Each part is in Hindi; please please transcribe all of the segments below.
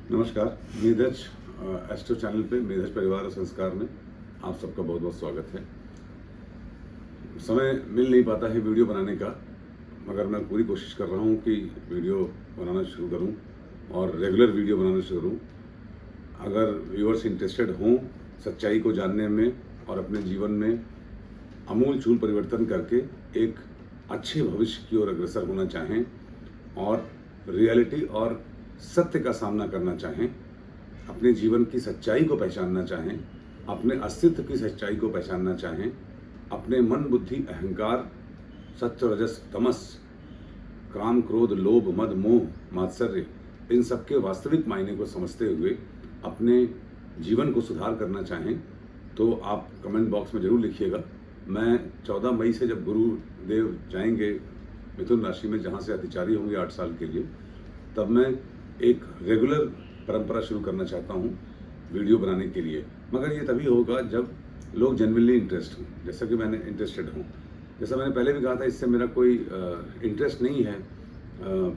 नमस्कार। नीरज एस्ट्रो चैनल पे नीरज परिवार और संस्कार में आप सबका बहुत बहुत स्वागत है। समय मिल नहीं पाता है वीडियो बनाने का, मगर मैं पूरी कोशिश कर रहा हूँ कि वीडियो बनाना शुरू करूँ और रेगुलर वीडियो बनाना शुरू करूँ। अगर व्यूअर्स इंटरेस्टेड हों सच्चाई को जानने में और अपने जीवन में आमूल चूल परिवर्तन करके एक अच्छे भविष्य की ओर अग्रसर होना चाहें और रियलिटी और सत्य का सामना करना चाहें, अपने जीवन की सच्चाई को पहचानना चाहें, अपने अस्तित्व की सच्चाई को पहचानना चाहें, अपने मन बुद्धि अहंकार सत्य रजस तमस काम क्रोध लोभ मद मोह मात्सर्य इन सब के वास्तविक मायने को समझते हुए अपने जीवन को सुधार करना चाहें तो आप कमेंट बॉक्स में जरूर लिखिएगा। मैं 14 मई से जब गुरुदेव जाएंगे मिथुन राशि में, जहाँ से अतिचारी होंगे 8 साल के लिए, तब मैं एक रेगुलर परंपरा शुरू करना चाहता हूँ वीडियो बनाने के लिए। मगर ये तभी होगा जब लोग जेन्युइनली इंटरेस्ट हों, जैसा कि मैंने इंटरेस्टेड हूँ। जैसा मैंने पहले भी कहा था, इससे मेरा कोई इंटरेस्ट नहीं है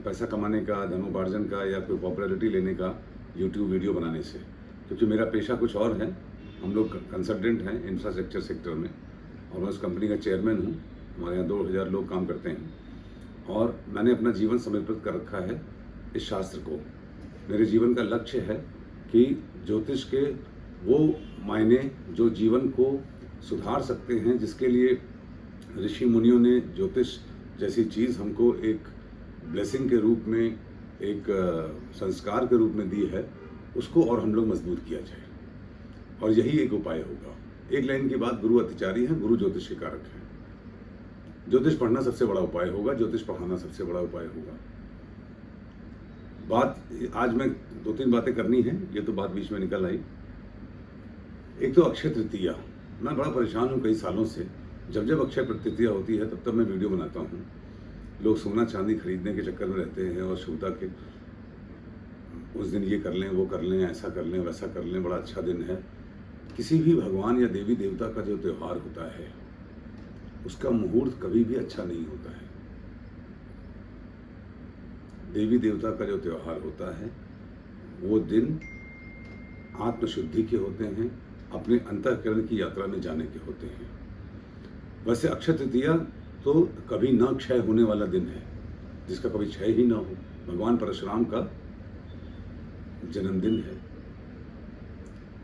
पैसा कमाने का, धनोपार्जन का या कोई पॉपुलैरिटी लेने का यूट्यूब वीडियो बनाने से, क्योंकि मेरा पेशा कुछ और है। हम लोग कंसल्टेंट हैं इंफ्रास्ट्रक्चर सेक्टर में और मैं उस कंपनी का चेयरमैन हूँ। हमारे यहाँ 2000 लोग काम करते हैं और मैंने अपना जीवन समर्पित कर रखा है इस शास्त्र को। मेरे जीवन का लक्ष्य है कि ज्योतिष के वो मायने जो जीवन को सुधार सकते हैं, जिसके लिए ऋषि मुनियों ने ज्योतिष जैसी चीज़ हमको एक ब्लेसिंग के रूप में, एक संस्कार के रूप में दी है, उसको और हम लोग मजबूत किया जाए। और यही एक उपाय होगा। एक लाइन की बात, गुरु अतिचारी हैं, गुरु ज्योतिष के कारक हैं। ज्योतिष पढ़ना सबसे बड़ा उपाय होगा, ज्योतिष पढ़ाना सबसे बड़ा उपाय होगा। बात आज मैं 2-3 बातें करनी है, ये तो बात बीच में निकल आई। एक तो अक्षय तृतीया, मैं बड़ा परेशान हूँ कई सालों से। जब जब अक्षय तृतीया होती है तब तब मैं वीडियो बनाता हूँ। लोग सोना चांदी खरीदने के चक्कर में रहते हैं और शुभता के उस दिन ये कर लें, वो कर लें, ऐसा कर लें, वैसा कर लें, बड़ा अच्छा दिन है। किसी भी भगवान या देवी देवता का जो त्यौहार होता है उसका मुहूर्त कभी भी अच्छा नहीं होता है। देवी देवता का जो त्यौहार होता है वो दिन आत्मशुद्धि के होते हैं, अपने अंतःकरण की यात्रा में जाने के होते हैं। वैसे अक्षय तृतीया तो कभी न क्षय होने वाला दिन है, जिसका कभी क्षय ही ना हो। भगवान परशुराम का जन्मदिन है।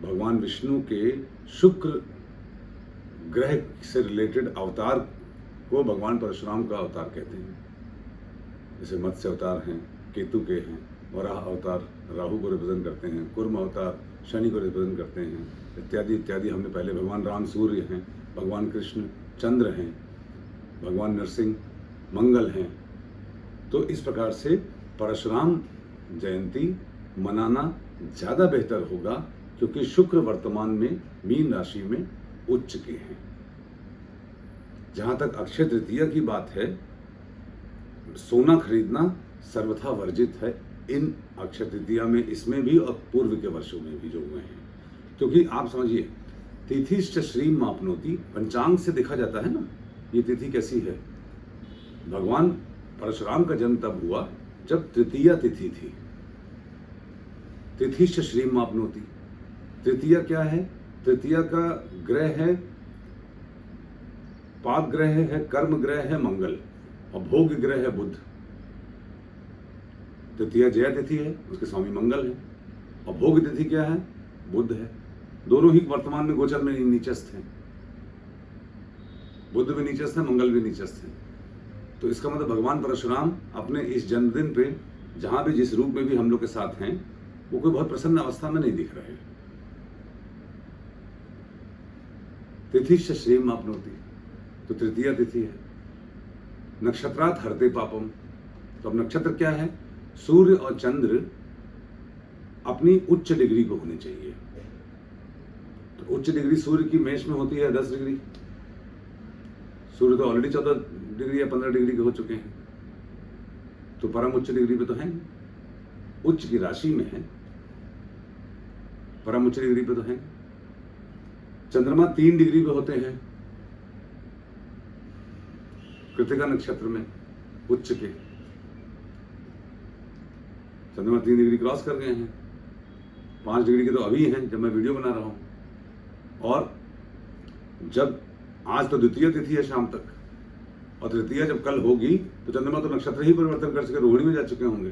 भगवान विष्णु के शुक्र ग्रह से रिलेटेड अवतार को भगवान परशुराम का अवतार कहते हैं। जैसे मत्स्य अवतार हैं, केतु के हैं, वराह अवतार राहु को रिप्रेजेंट करते हैं, कुर्म अवतार शनि को रिप्रेजेंट करते हैं, इत्यादि इत्यादि। हमने पहले भगवान राम सूर्य हैं, भगवान कृष्ण चंद्र हैं, भगवान नरसिंह मंगल हैं। तो इस प्रकार से परशुराम जयंती मनाना ज़्यादा बेहतर होगा, क्योंकि शुक्र वर्तमान में मीन राशि में उच्च के हैं। जहाँ तक अक्षय तृतीया की बात है, सोना खरीदना सर्वथा वर्जित है इन अक्षय तृतीया में, इसमें भी और पूर्व के वर्षों में भी जो हुए हैं। क्योंकि आप समझिए, तिथिश्च श्रीम मापनोति, पंचांग से देखा जाता है ना ये तिथि कैसी है। भगवान परशुराम का जन्म तब हुआ जब तृतीया तिथि थी। तिथिश्च श्रीम मापनोति, तृतीया क्या है? तृतीया का ग्रह है, पाप ग्रह है, कर्म ग्रह है मंगल, और भोग ग्रह है बुध। तृतीया जया तिथि है, उसके स्वामी मंगल है, और भोग तिथि क्या है? बुध है। दोनों ही वर्तमान में गोचर में नीचस्थ हैं। बुध भी नीचस्थ है, मंगल भी नीचस्थ है। तो इसका मतलब भगवान परशुराम अपने इस जन्मदिन पे, जहां भी जिस रूप में भी हम लोग के साथ हैं, वो कोई बहुत प्रसन्न अवस्था में नहीं दिख रहे। तिथिश्च श्रीम मापनोति, तो तृतीया तिथि है। नक्षत्रात् हरते पापम, तो अब नक्षत्र क्या है? सूर्य और चंद्र अपनी उच्च डिग्री को होनी चाहिए। तो उच्च डिग्री सूर्य की मेष में होती है 10 डिग्री। सूर्य तो ऑलरेडी 14 डिग्री या 15 डिग्री के हो चुके हैं, तो परम उच्च डिग्री पे तो है, उच्च की राशि में है, परम उच्च डिग्री पे तो है। चंद्रमा 3 डिग्री पे होते हैं कृतिका नक्षत्र में, उच्च के। चंद्रमा 3 डिग्री क्रॉस कर गए हैं, 5 डिग्री के तो अभी हैं जब मैं वीडियो बना रहा हूँ। और जब आज तो द्वितीय तिथि है शाम तक, और तृतीया जब कल होगी तो चंद्रमा तो नक्षत्र ही परिवर्तन कर सके, रोहिणी में जा चुके होंगे,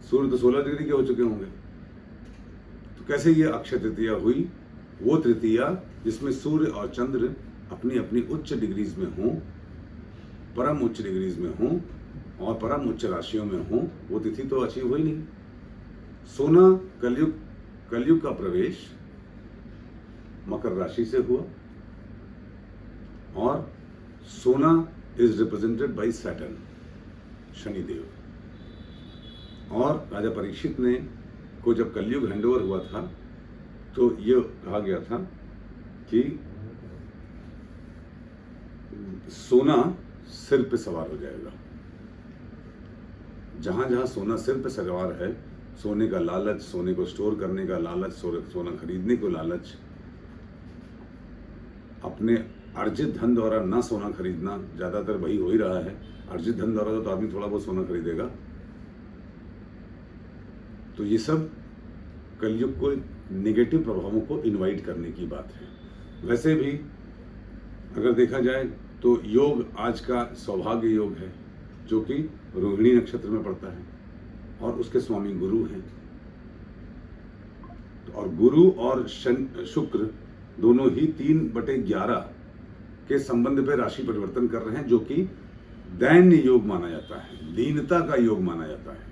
सूर्य तो 16 डिग्री के हो चुके होंगे। तो कैसे ये अक्षय तृतीया हुई? वो तृतीया जिसमें सूर्य और चंद्र अपनी अपनी उच्च डिग्रीज में हों, परम उच्च डिग्रीज में हों और परम उच्च राशियों में हों, वो तिथि तो अचीव हुई नहीं। सोना कलयुग का प्रवेश मकर राशि से हुआ, और सोना is represented by Saturn, Shanidev. और राजा परीक्षित ने को जब कलयुग हैंडओवर हुआ था तो ये कहा गया था कि सोना सिर पे सवार हो जाएगा। जहां जहां सोना सिर पे सवार है, सोने का लालच, सोने को स्टोर करने का लालच, सोना खरीदने को लालच, अपने अर्जित धन द्वारा ना सोना खरीदना, ज्यादातर वही हो ही रहा है। अर्जित धन द्वारा तो आदमी थोड़ा बहुत सोना खरीदेगा। तो ये सब कलयुग को नेगेटिव प्रभावों को इनवाइट करने की बात है। वैसे भी अगर देखा जाए तो योग आज का सौभाग्य योग है, जो कि रोहिणी नक्षत्र में पड़ता है और उसके स्वामी गुरु हैं। और गुरु और शुक्र दोनों ही 3/11 के संबंध पे राशि परिवर्तन कर रहे हैं, जो कि दैन्य योग माना जाता है, दीनता का योग माना जाता है।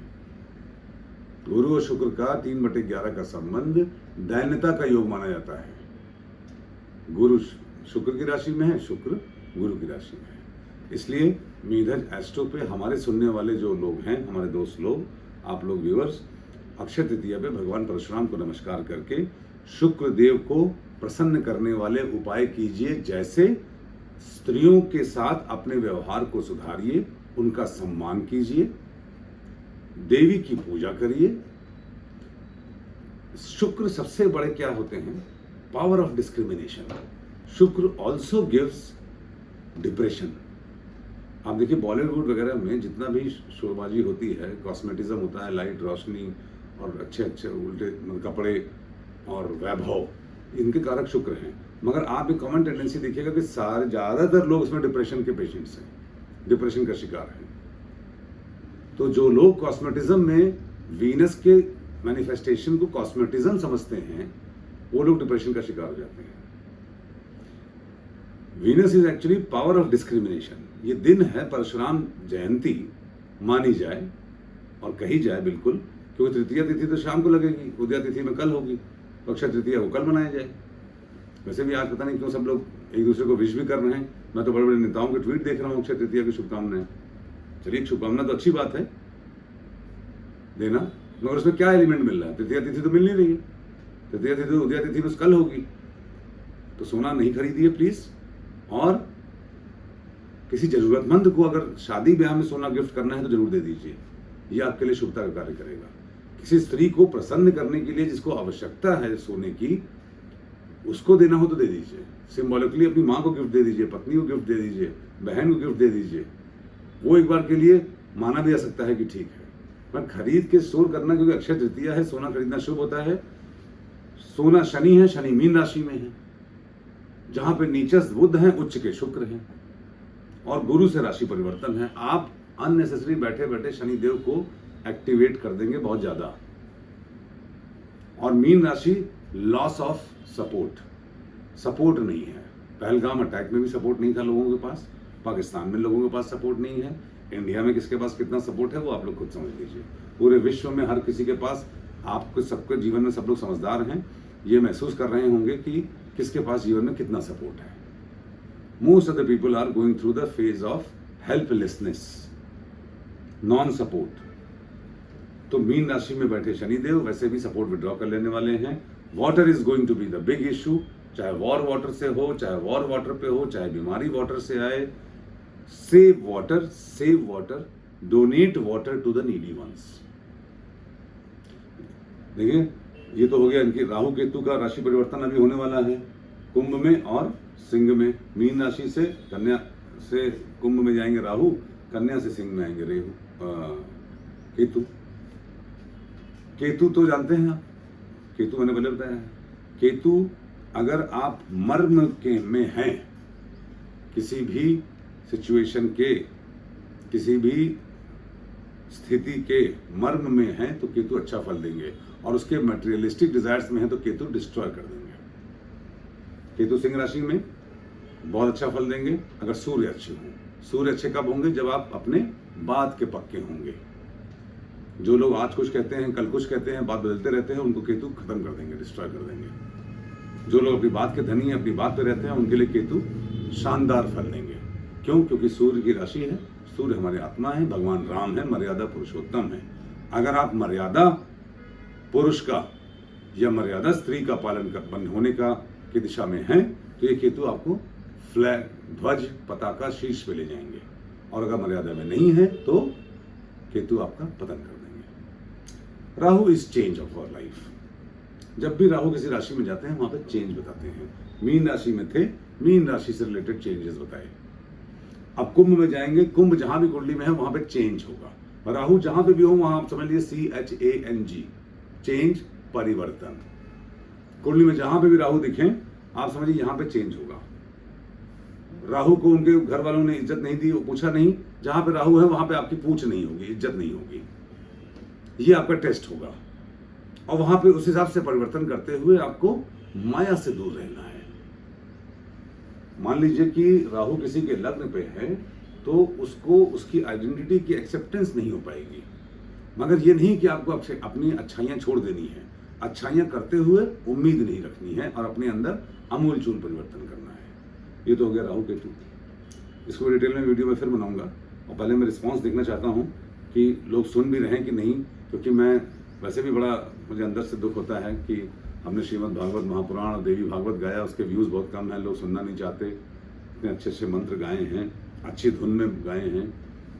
गुरु और शुक्र का 3/11 का संबंध दैन्यता का योग माना जाता है। गुरु शुक्र की राशि में है, शुक्र गुरु की राशि में है। इसलिए मीधज एस्ट्रो पे हमारे सुनने वाले जो लोग हैं, हमारे दोस्त लोग, आप लोग व्यूअर्स, अक्षय तृतीया पे भगवान परशुराम को नमस्कार करके शुक्र देव को प्रसन्न करने वाले उपाय कीजिए। जैसे स्त्रियों के साथ अपने व्यवहार को सुधारिए, उनका सम्मान कीजिए, देवी की पूजा करिए। शुक्र सबसे बड़े क्या होते हैं? Power of discrimination. शुक्र ऑल्सो गिव्स डिप्रेशन। आप देखिए बॉलीवुड वगैरह में जितना भी शोबाजी होती है, कॉस्मेटिज्म होता है, लाइट रोशनी और अच्छे अच्छे उल्टे कपड़े और वैभव, इनके कारक शुक्र हैं। मगर आप एक कॉमन टेंडेंसी देखिएगा कि सारे ज्यादातर लोग इसमें डिप्रेशन के पेशेंट्स हैं, डिप्रेशन का शिकार हैं। तो जो लोग कॉस्मेटिज्म में वीनस के मैनिफेस्टेशन को कॉस्मेटिज्म समझते हैं, वो लोग डिप्रेशन का शिकार हो जाते हैं। Venus is actually power of discrimination. ये दिन है परशुराम जयंती मानी जाए और कही जाए बिल्कुल, क्योंकि तृतीया तिथि तो शाम को लगेगी, उदया तिथि में कल होगी, तो अक्षय तृतीया को कल मनाया जाए। वैसे भी आज पता नहीं क्यों सब लोग एक दूसरे को विश भी कर रहे हैं। मैं तो बड़े बड़े नेताओं के ट्वीट देख रहा हूँ अक्षय तृतीया की शुभकामनाएं। चलिए, शुभकामना तो अच्छी बात है देना, मगर उसमें क्या एलिमेंट मिल रहा है? तृतीया तिथि तो मिल नहीं रही है। तृतीया तिथि तो उदया तिथि बस कल होगी, तो सोना नहीं खरीदिए प्लीज। और किसी जरूरतमंद को अगर शादी ब्याह में सोना गिफ्ट करना है तो जरूर दे दीजिए, ये आपके लिए शुभता का कार्य करेगा। किसी स्त्री को प्रसन्न करने के लिए जिसको आवश्यकता है सोने की, उसको देना हो तो दे दीजिए। सिंबॉलिकली अपनी माँ को गिफ्ट दे दीजिए, पत्नी को गिफ्ट दे दीजिए, बहन को गिफ्ट दे दीजिए। वो एक बार के लिए माना भी जा सकता है कि ठीक है, पर खरीद के स्टोर करना, क्योंकि अक्षय तृतीया है, सोना खरीदना शुभ होता है। सोना शनि है, शनि मीन राशि में है, जहां पे नीचस्थ बुध हैं, उच्च के शुक्र हैं, और गुरु से राशि परिवर्तन है। आप अननेसेसरी बैठे बैठे शनि देव को एक्टिवेट कर देंगे बहुत ज्यादा। और मीन राशि लॉस ऑफ सपोर्ट नहीं है। पहलगाम अटैक में भी सपोर्ट नहीं था लोगों के पास, पाकिस्तान में लोगों के पास सपोर्ट नहीं है, इंडिया में किसके पास कितना सपोर्ट है वो आप लोग खुद समझ लीजिए। पूरे विश्व में हर किसी के पास, आपके सबके जीवन में सब लोग समझदार हैं, ये महसूस कर रहे होंगे कि किसके पास जीवन में कितना सपोर्ट है। Most of the people are going through the phase of helplessness, non support. तो मीन राशि में बैठे शनिदेव वैसे भी सपोर्ट विड्रॉ कर लेने वाले हैं। Water is going to be the big issue, चाहे वॉर वाटर से हो, चाहे वॉर वाटर पे हो, चाहे बीमारी वाटर से आए। Save water, donate water to the needy ones. देखिए, ये तो हो गया इनकी राहु केतु का राशि परिवर्तन अभी होने वाला है, कुंभ में और सिंह में। मीन राशि से कन्या से कुंभ में जाएंगे राहु, कन्या से सिंह में आएंगे केतु। केतु तो जानते हैं आप, केतु मैंने पहले बताया है। केतु अगर आप मर्म के में हैं, किसी भी सिचुएशन के, किसी भी स्थिति के मर्म में हैं तो केतु अच्छा फल देंगे, और उसके मटेरियलिस्टिक डिजायर्स में है तो केतु डिस्ट्रॉय कर देंगे। केतु सिंह राशि में बहुत अच्छा फल देंगे अगर सूर्य अच्छे हों। सूर्य अच्छे कब होंगे? जब आप अपने बात के पक्के होंगे। जो लोग आज कुछ कहते हैं, कल कुछ कहते हैं, बात बदलते रहते हैं, उनको केतु खत्म कर देंगे, डिस्ट्रॉय कर देंगे। जो लोग अपनी बात के धनी हैं, अपनी बात पे रहते हैं, उनके लिए केतु शानदार फल देंगे। क्यों? क्योंकि सूर्य की राशि है, सूर्य हमारी आत्मा है, भगवान राम है, मर्यादा पुरुषोत्तम है। अगर आप मर्यादा पुरुष का या मर्यादा स्त्री का पालन कर होने का की दिशा में हैं तो ये केतु आपको फ्लैग, ध्वज, पताका शीर्ष पे ले जाएंगे। और अगर मर्यादा में नहीं है तो केतु आपका पतन कर देंगे। Rahu is change of our life. जब भी राहु किसी राशि में जाते हैं वहां पे चेंज बताते हैं। मीन राशि में थे, मीन राशि से रिलेटेड चेंजेस बताए। अब कुंभ में जाएंगे, कुंभ जहां भी कुंडली में है वहां पे चेंज होगा। राहु जहां पे भी हो वहां आप समझ लीजिए CHANG, चेंज, परिवर्तन। कुंडली में जहां पे भी राहु दिखें आप समझिए यहां पे चेंज होगा। राहु को उनके घर वालों ने इज्जत नहीं दी, वो पूछा नहीं, जहां पे राहु है वहां पे आपकी पूछ नहीं होगी, इज्जत नहीं होगी। ये आपका टेस्ट होगा और वहां पे उस हिसाब से परिवर्तन करते हुए आपको माया से दूर रहना है। मान लीजिए कि राहु किसी के लग्न पे है तो उसको उसकी आइडेंटिटी की एक्सेप्टेंस नहीं हो पाएगी। मगर ये नहीं कि आपको अपनी अच्छाइयां छोड़ देनी है, अच्छाइयां करते हुए उम्मीद नहीं रखनी है और अपने अंदर आमूलचूल परिवर्तन करना है। ये तो हो गया राहु केतु। इसको डिटेल में वीडियो में फिर बनाऊंगा। और पहले मैं रिस्पांस देखना चाहता हूँ कि लोग सुन भी रहे हैं कि नहीं, क्योंकि मैं वैसे भी बड़ा मुझे अंदर से दुख होता है कि हमने श्रीमद् भागवत महापुराण और देवी भागवत गाया, उसके व्यूज़ बहुत कम हैं, लोग सुनना नहीं चाहते। इतने अच्छे अच्छे मंत्र गाए हैं, अच्छी धुन में गाए हैं,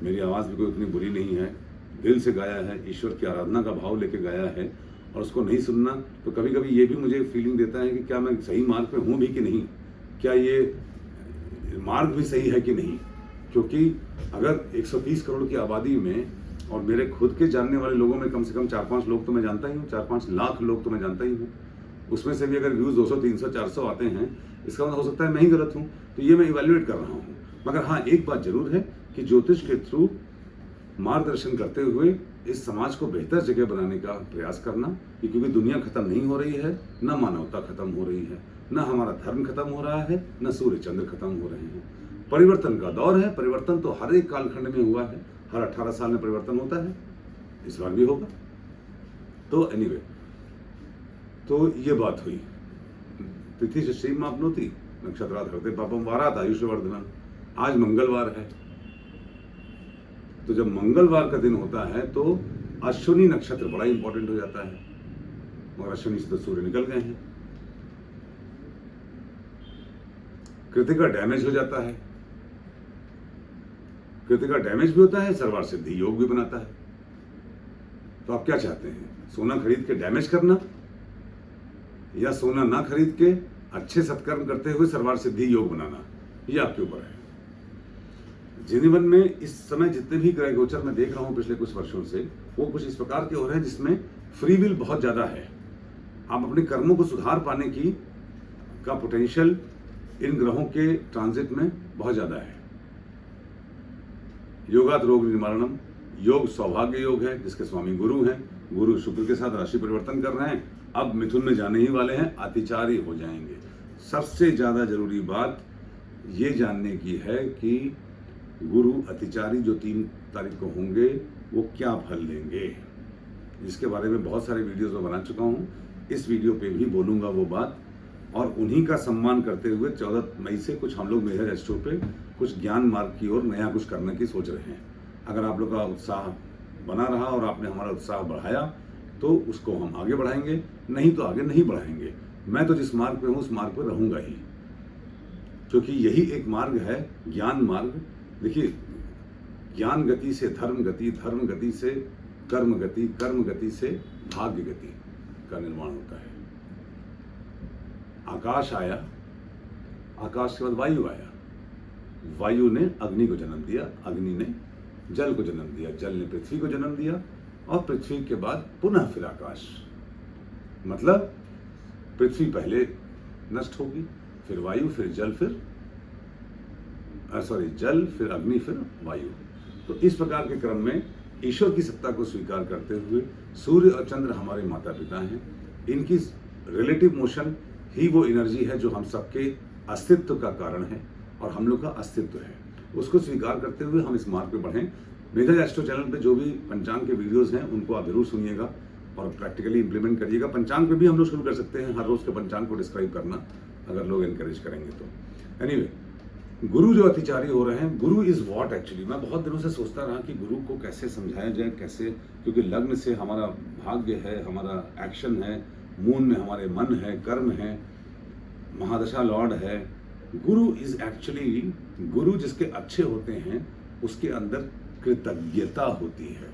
मेरी आवाज़ भी कोई उतनी बुरी नहीं है, दिल से गाया है, ईश्वर की आराधना का भाव लेके गाया है, और उसको नहीं सुनना तो कभी कभी ये भी मुझे फीलिंग देता है कि क्या मैं सही मार्ग पे हूँ भी कि नहीं, क्या ये मार्ग भी सही है कि नहीं। क्योंकि अगर 130 करोड़ की आबादी में और मेरे खुद के जानने वाले लोगों में कम से कम 4-5 लोग तो मैं जानता ही हूँ, 4-5 लाख लोग तो मैं जानता ही हूँ, उसमें से भी अगर व्यूज़ 200, 300, 400 आते हैं, इसका मतलब हो सकता है मैं ही गलत हूँ। तो ये मैं इवैल्यूएट कर रहा हूँ। मगर हाँ, एक बात जरूर है कि ज्योतिष के थ्रू मार्गदर्शन करते हुए इस समाज को बेहतर जगह बनाने का प्रयास करना, क्योंकि दुनिया खत्म नहीं हो रही है, न मानवता खत्म हो रही है, न हमारा धर्म खत्म हो रहा है, न सूर्य चंद्र खत्म हो रहे हैं। परिवर्तन का दौर है। परिवर्तन तो हर एक कालखंड में हुआ है, हर 18 साल में परिवर्तन होता है, इस बार भी होगा। तो एनीवे, तो ये बात हुई। तिथि से श्री मापनोति, नक्षत्रात् हरते पापम वारात आयुष्यवर्धनम। आज मंगलवार है, तो जब मंगलवार का दिन होता है तो अश्विनी नक्षत्र बड़ा इंपॉर्टेंट हो जाता है, मगर अश्विनी से तो सूर्य निकल गए हैं। कृतिका डैमेज हो जाता है, कृतिका डैमेज भी होता है, सर्वार सिद्धि योग भी बनाता है। तो आप क्या चाहते हैं, सोना खरीद के डैमेज करना या सोना ना खरीद के अच्छे सत्कर्म करते हुए सर्वार सिद्धि योग बनाना? ये आपके ऊपर है। जीवन में इस समय जितने भी ग्रह गोचर मैं देख रहा हूं पिछले कुछ वर्षों से, वो कुछ इस प्रकार के हो रहे हैं जिसमें फ्री विल बहुत ज्यादा है। आप अपने कर्मों को सुधार पाने की का पोटेंशियल इन ग्रहों के ट्रांजिट में बहुत ज्यादा है। योगात रोग निवारणम, योग सौभाग्य योग है जिसके स्वामी गुरु हैं। गुरु शुक्र के साथ राशि परिवर्तन कर रहे हैं, अब मिथुन में जाने ही वाले हैं, अतिचारी हो जाएंगे। सबसे ज्यादा जरूरी बात ये जानने की है कि गुरु अतिचारी जो 3 तारीख को होंगे वो क्या फल लेंगे, जिसके बारे में बहुत सारे वीडियोस में बना चुका हूँ। इस वीडियो पे भी बोलूँगा वो बात, और उन्हीं का सम्मान करते हुए 14 मई से कुछ हम लोग मेहर एस्ट्रो पे कुछ ज्ञान मार्ग की ओर नया कुछ करने की सोच रहे हैं। अगर आप लोग का उत्साह बना रहा और आपने हमारा उत्साह बढ़ाया तो उसको हम आगे बढ़ाएंगे, नहीं तो आगे नहीं बढ़ाएंगे। मैं तो जिस मार्ग पे हूँ उस मार्ग पर रहूँगा ही, क्योंकि यही एक मार्ग है, ज्ञान मार्ग। देखिए, ज्ञान गति से धर्म गति, धर्म गति से कर्म गति, कर्म गति से भाग्य गति का निर्माण होता है। आकाश आया, आकाश के बाद वायु आया, वायु ने अग्नि को जन्म दिया, अग्नि ने जल को जन्म दिया, जल ने पृथ्वी को जन्म दिया, और पृथ्वी के बाद पुनः फिर आकाश। मतलब पृथ्वी पहले नष्ट होगी, फिर वायु, फिर जल, फिर जल, फिर अग्नि, फिर वायु। तो इस प्रकार के क्रम में ईश्वर की सत्ता को स्वीकार करते हुए सूर्य और चंद्र हमारे माता पिता हैं। इनकी रिलेटिव मोशन ही वो एनर्जी है जो हम सबके अस्तित्व का कारण है और हम लोग का अस्तित्व है। उसको स्वीकार करते हुए हम इस मार्ग पे बढ़ें। मेधा एस्ट्रो चैनल पे जो भी पंचांग के वीडियोस हैं उनको आप जरूर सुनिएगा और प्रैक्टिकली इंप्लीमेंट करिएगा। पंचांग पे भी हम लोग शुरू कर सकते हैं, हर रोज के पंचांग को डिस्क्राइब करना, अगर लोग एनकरेज करेंगे तो। एनीवे, गुरु जो अतिचारी हो रहे हैं, गुरु इज व्हाट एक्चुअली। मैं बहुत दिनों से सोचता रहा कि गुरु को कैसे समझाया जाए, कैसे, क्योंकि लग्न से हमारा भाग्य है, हमारा एक्शन है, मून में हमारे मन है, कर्म है, महादशा लॉर्ड है। गुरु इज एक्चुअली, गुरु जिसके अच्छे होते हैं उसके अंदर कृतज्ञता होती है,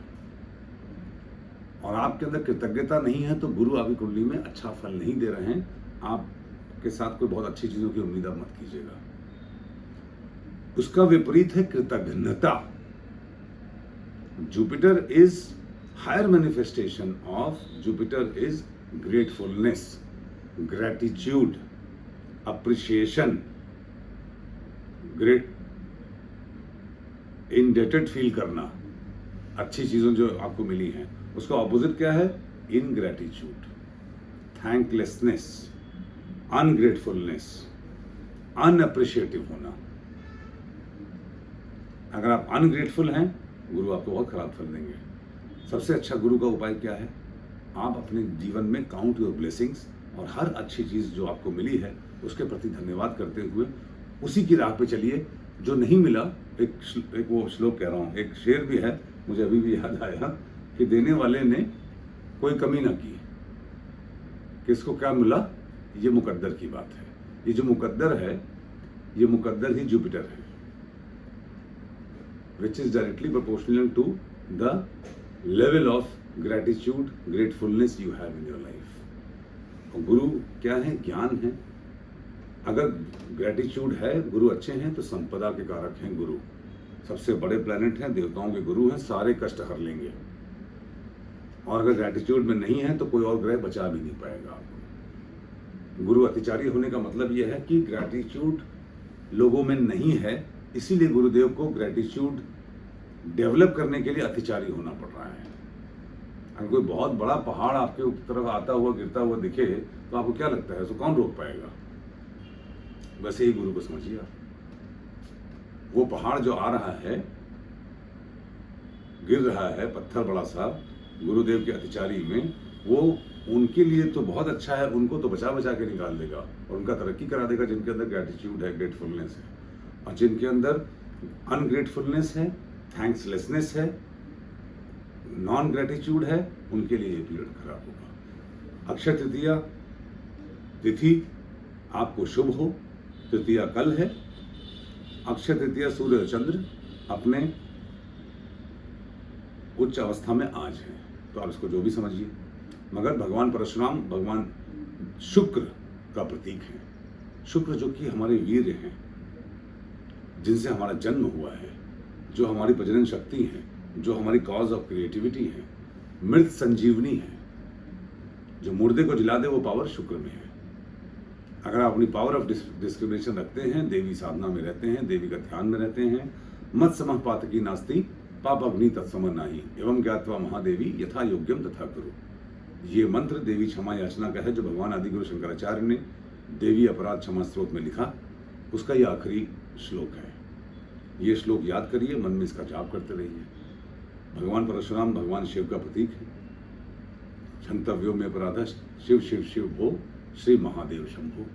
और आपके अंदर कृतज्ञता नहीं है तो गुरु आपकी कुंडली में अच्छा फल नहीं दे रहे हैं। आपके साथ कोई बहुत अच्छी चीजों की उम्मीद मत कीजिएगा। उसका विपरीत है कृतज्ञता। Jupiter is higher manifestation of, Jupiter is gratefulness, gratitude, appreciation, great indebted feel करना, अच्छी चीजों जो आपको मिली हैं। उसका ऑपोजिट क्या है? इनग्रेटिट्यूड, थैंकलेसनेस, अनग्रेटफुलनेस, अनअप्रिशिएटिव होना। अगर आप अनग्रेटफुल हैं, गुरु आपको बहुत खराब फल देंगे। सबसे अच्छा गुरु का उपाय क्या है? आप अपने जीवन में काउंट योर ब्लेसिंग्स और हर अच्छी चीज जो आपको मिली है उसके प्रति धन्यवाद करते हुए उसी की राह पे चलिए। जो नहीं मिला, एक वो श्लोक कह रहा हूँ, एक शेर भी है, मुझे अभी भी याद आया कि देने वाले ने कोई कमी ना की, किसको क्या मिला ये मुकद्दर की बात है। ये जो मुकद्दर है, ये मुकद्दर ही जुपिटर है, which is directly proportional to the level of gratitude, gratefulness you have in your life. और गुरु क्या है? ज्ञान है। अगर ग्रेटिट्यूड है, गुरु अच्छे हैं, तो संपदा के कारक हैं गुरु। सबसे बड़े प्लैनेट हैं, देवताओं के गुरु हैं, सारे कष्ट हर लेंगे। और अगर ग्रेटिट्यूड में नहीं है तो कोई और ग्रह बचा भी नहीं पाएगा आपको। गुरु अतिचारी होने का मतलब यह है कि ग्रेटिट्यूड लोगों में नहीं है, इसीलिए गुरुदेव को ग्रेटिट्यूड डेवलप करने के लिए अतिचारी होना पड़ रहा है। अगर कोई बहुत बड़ा पहाड़ आपके तरफ आता हुआ, गिरता हुआ दिखे तो आपको क्या लगता है, उसको कौन रोक पाएगा? वैसे ही गुरु को समझिए आप। वो पहाड़ जो आ रहा है, गिर रहा है, पत्थर बड़ा सा, गुरुदेव के अतिचारी में, वो उनके लिए तो बहुत अच्छा है, उनको तो बचा बचा के निकाल देगा और उनका तरक्की करा देगा जिनके अंदर ग्रेटिट्यूड है, ग्रेटफुलनेस है। और जिनके अंदर अनग्रेटफुलनेस है, थैंक्सलेसनेस है, नॉन ग्रेटिट्यूड है, उनके लिए ये पीरियड खराब होगा। अक्षय तृतीया तिथि आपको शुभ हो। तृतीया कल है। अक्षय तृतीया सूर्य और चंद्र अपने उच्च अवस्था में आज है, तो आप इसको जो भी समझिए। मगर भगवान परशुराम भगवान शुक्र का प्रतीक है। शुक्र जो कि हमारे वीर हैं, जिनसे हमारा जन्म हुआ है, जो हमारी प्रजनन शक्ति है, जो हमारी कॉज ऑफ क्रिएटिविटी है, मृत संजीवनी है। जो मुर्दे को जिला दे वो पावर शुक्र में है। अगर आप अपनी पावर ऑफ डिस्क्रिमिनेशन रखते हैं, देवी साधना में रहते हैं, देवी का ध्यान में रहते हैं, मत समः पातकी नास्ति पाप अग्नि तत्सम नाही एवं ज्ञात्वा महादेवी यथा योग्यम तथा कुरु। ये मंत्र देवी क्षमा याचना का है, जो भगवान आदिगुरु शंकराचार्य ने देवी अपराध क्षमा स्त्रोत में लिखा। उसका ये आखिरी श्लोक है। ये श्लोक याद करिए, मन में इसका जाप करते रहिए। भगवान परशुराम भगवान शिव का प्रतीक है। क्षंतव्यो में अपराध शिव शिव शिव भो श्री महादेव शंभो।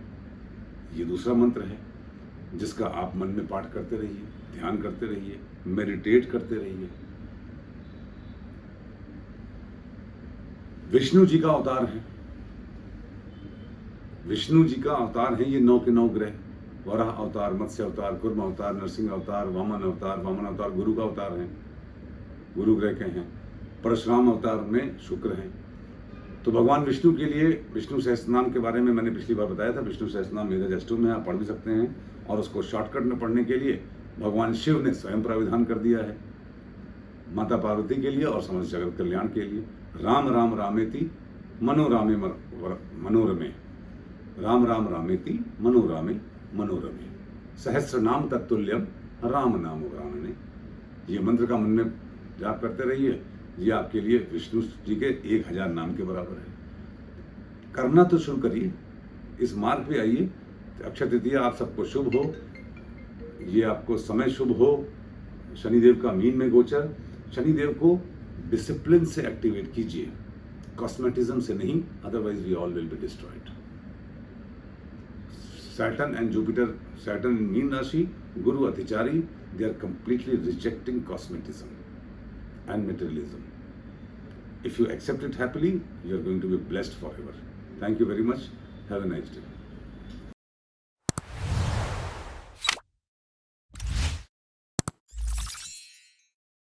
ये दूसरा मंत्र है जिसका आप मन में पाठ करते रहिए, ध्यान करते रहिए, मेडिटेट करते रहिए। विष्णु जी का अवतार है। विष्णु जी का अवतार है ये 9 के 9 ग्रह। वराह अवतार, मत्स्य अवतार, कुर्म अवतार, नरसिंह अवतार, वामन अवतार। वामन अवतार गुरु का अवतार है, गुरु ग्रह के हैं। परशुराम अवतार में शुक्र हैं। तो भगवान विष्णु के लिए विष्णु सहस्त्रनाम के बारे में मैंने पिछली बार बताया था। विष्णु सहस्त्रनाम मेधा एस्ट्रो में आप पढ़ भी सकते हैं, और उसको शॉर्टकट में पढ़ने के लिए भगवान शिव ने स्वयं प्राविधान कर दिया है, माता पार्वती के लिए और समस्त जगत कल्याण के लिए। राम राम रामेति मनोरामे मनोरमे, राम राम रामेति मनोरामे मनोरमे, सहस्र नाम तत्तुल्यम राम नाम वरानने। ये मंत्र का मन में जाप करते रहिए, ये आपके लिए विष्णु जी के 1000 नाम के बराबर है। करना तो शुरू करिए, इस मार्ग पे आइए। अक्षय तृतीया आप सबको शुभ हो, ये आपको समय शुभ हो। शनिदेव का मीन में गोचर, शनिदेव को डिसिप्लिन से एक्टिवेट कीजिए, कॉस्मेटिज्म से नहीं, otherwise we all will be destroyed. Saturn and Jupiter, Saturn in Meen Rashi, Guru Atichari, they are completely rejecting cosmetism and materialism. If you accept it happily, you are going to be blessed forever. Thank you very much. Have a nice day.